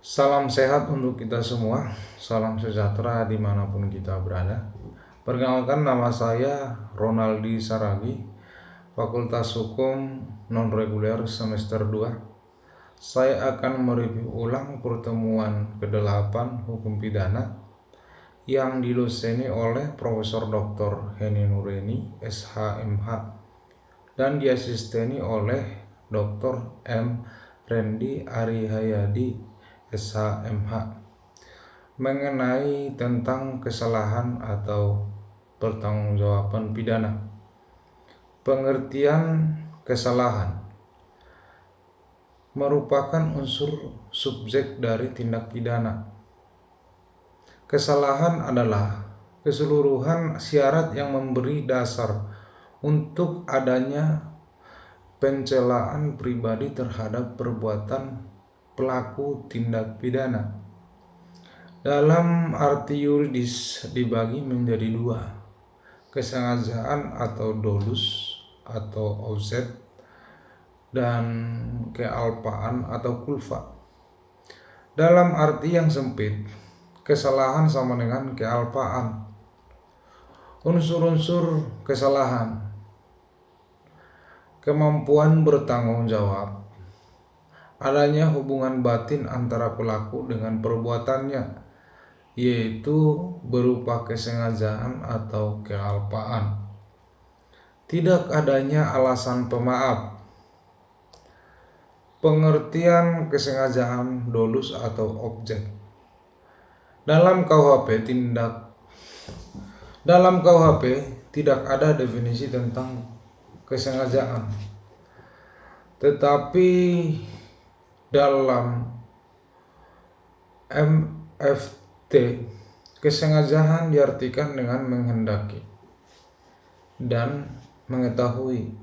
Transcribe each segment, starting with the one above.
Salam sehat untuk kita semua, salam sejahtera dimanapun kita berada. Perkenalkan, nama saya Ronaldi Saragi, Fakultas Hukum Non-Reguler semester 2. Saya akan mereview ulang pertemuan ke-8 Hukum Pidana yang didoseni oleh Profesor Dr. Heni Nureni, SHMH, dan diasisteni oleh Dr. M. Rendi Arihayadi, SHMH, mengenai tentang kesalahan atau pertanggungjawaban pidana. Pengertian kesalahan merupakan unsur subjek dari tindak pidana. Kesalahan adalah keseluruhan syarat yang memberi dasar untuk adanya pencelaan pribadi terhadap perbuatan pelaku tindak pidana. Dalam arti yuridis dibagi menjadi dua: kesengajaan atau dolus atau offset, dan kealpaan atau kulfa. Dalam arti yang sempit, kesalahan sama dengan kealpaan. Unsur-unsur kesalahan: kemampuan bertanggung jawab, adanya hubungan batin antara pelaku dengan perbuatannya, yaitu berupa kesengajaan atau kealpaan. Tidak adanya alasan pemaaf. Pengertian kesengajaan dolus atau objek. Dalam KUHP tidak ada definisi tentang kesengajaan. Tetapi dalam MFT, kesengajaan diartikan dengan menghendaki dan mengetahui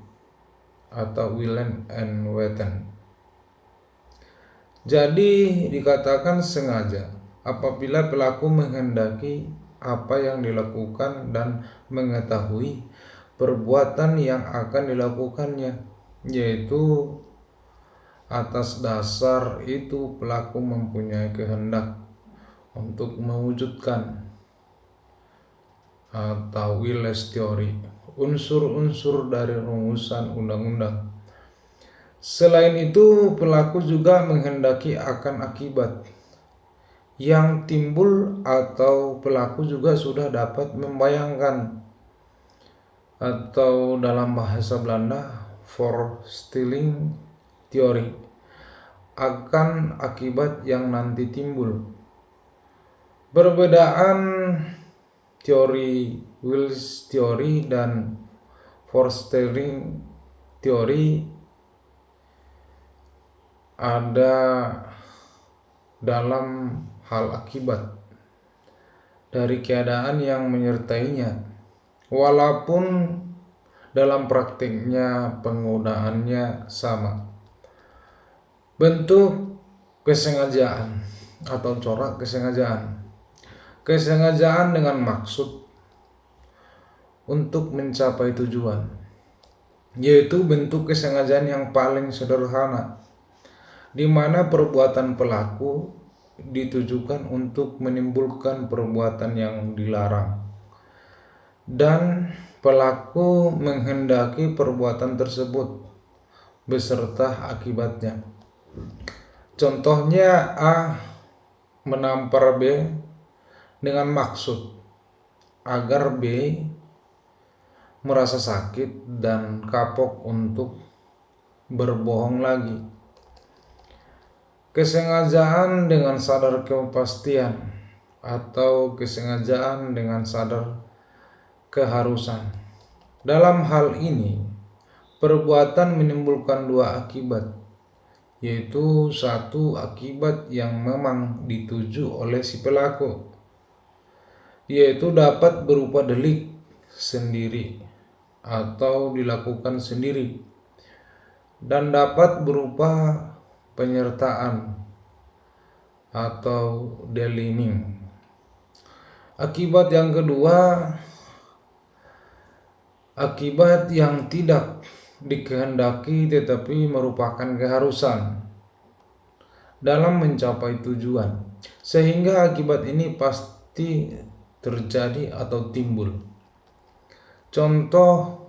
atau willen and weten. Jadi dikatakan sengaja apabila pelaku menghendaki apa yang dilakukan dan mengetahui perbuatan yang akan dilakukannya, yaitu atas dasar itu pelaku mempunyai kehendak untuk mewujudkan atau Wiles teori unsur-unsur dari rumusan undang-undang. Selain itu, pelaku juga menghendaki akan akibat yang timbul, atau pelaku juga sudah dapat membayangkan, atau dalam bahasa Belanda voorstelling teori, akan akibat yang nanti timbul. Perbedaan teori Wiles teori dan voorstelling teori ada dalam hal akibat dari keadaan yang menyertainya, walaupun dalam praktiknya penggunaannya sama. Bentuk kesengajaan atau corak kesengajaan. Kesengajaan dengan maksud untuk mencapai tujuan, yaitu bentuk kesengajaan yang paling sederhana, di mana perbuatan pelaku ditujukan untuk menimbulkan perbuatan yang dilarang, dan pelaku menghendaki perbuatan tersebut beserta akibatnya. Contohnya, A menampar B dengan maksud agar B merasa sakit dan kapok untuk berbohong lagi. Kesengajaan dengan sadar kepastian atau kesengajaan dengan sadar keharusan. Dalam hal ini, perbuatan menimbulkan dua akibat, yaitu satu akibat yang memang dituju oleh si pelaku, yaitu dapat berupa delik sendiri atau dilakukan sendiri, dan dapat berupa penyertaan atau deliming. Akibat yang kedua, akibat yang tidak dikehendaki tetapi merupakan keharusan. dalam mencapai tujuan, sehingga akibat ini pasti terjadi atau timbul. Contoh,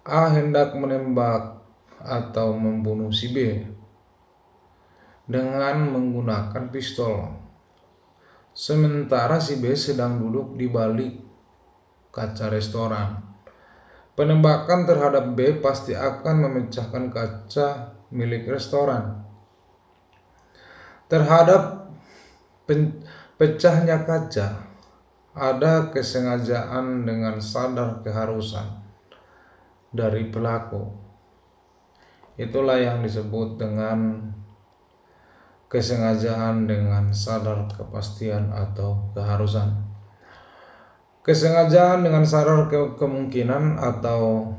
A hendak menembak atau membunuh si B dengan menggunakan pistol, sementara si B sedang duduk di balik kaca restoran. Penembakan terhadap B pasti akan memecahkan kaca milik restoran. Terhadap pecahnya kaca, ada kesengajaan dengan sadar keharusan dari pelaku. Itulah yang disebut dengan kesengajaan dengan sadar kepastian atau keharusan. Kesengajaan dengan sadar kemungkinan atau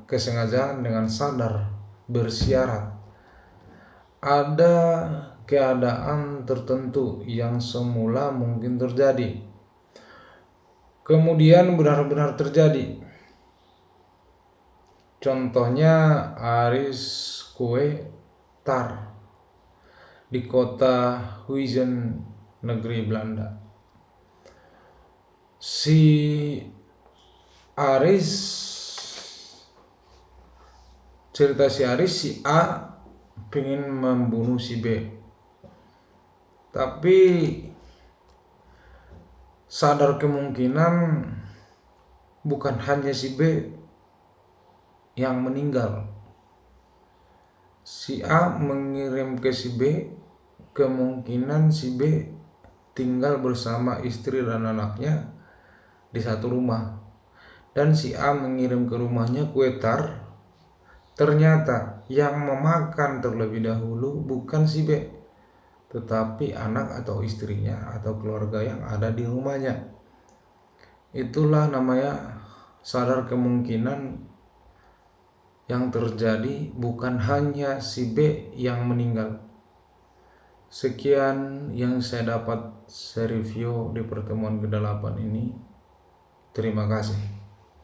kesengajaan dengan sadar bersyarat. Ada keadaan tertentu yang semula mungkin terjadi, kemudian benar-benar terjadi. Contohnya Aris kue tar di kota Huizen, negeri Belanda. Si Aris, cerita si Aris, si A pengen membunuh si B, tapi sadar kemungkinan bukan hanya si B yang meninggal. Si A mengirim ke si B, kemungkinan si B tinggal bersama istri dan anaknya di satu rumah, dan si A mengirim ke rumahnya kue tar. Ternyata yang memakan terlebih dahulu bukan si B, tetapi anak atau istrinya atau keluarga yang ada di rumahnya. Itulah namanya sadar kemungkinan yang terjadi, bukan hanya si B yang meninggal. Sekian yang saya dapat saya review di pertemuan ke-8 ini. Terima kasih.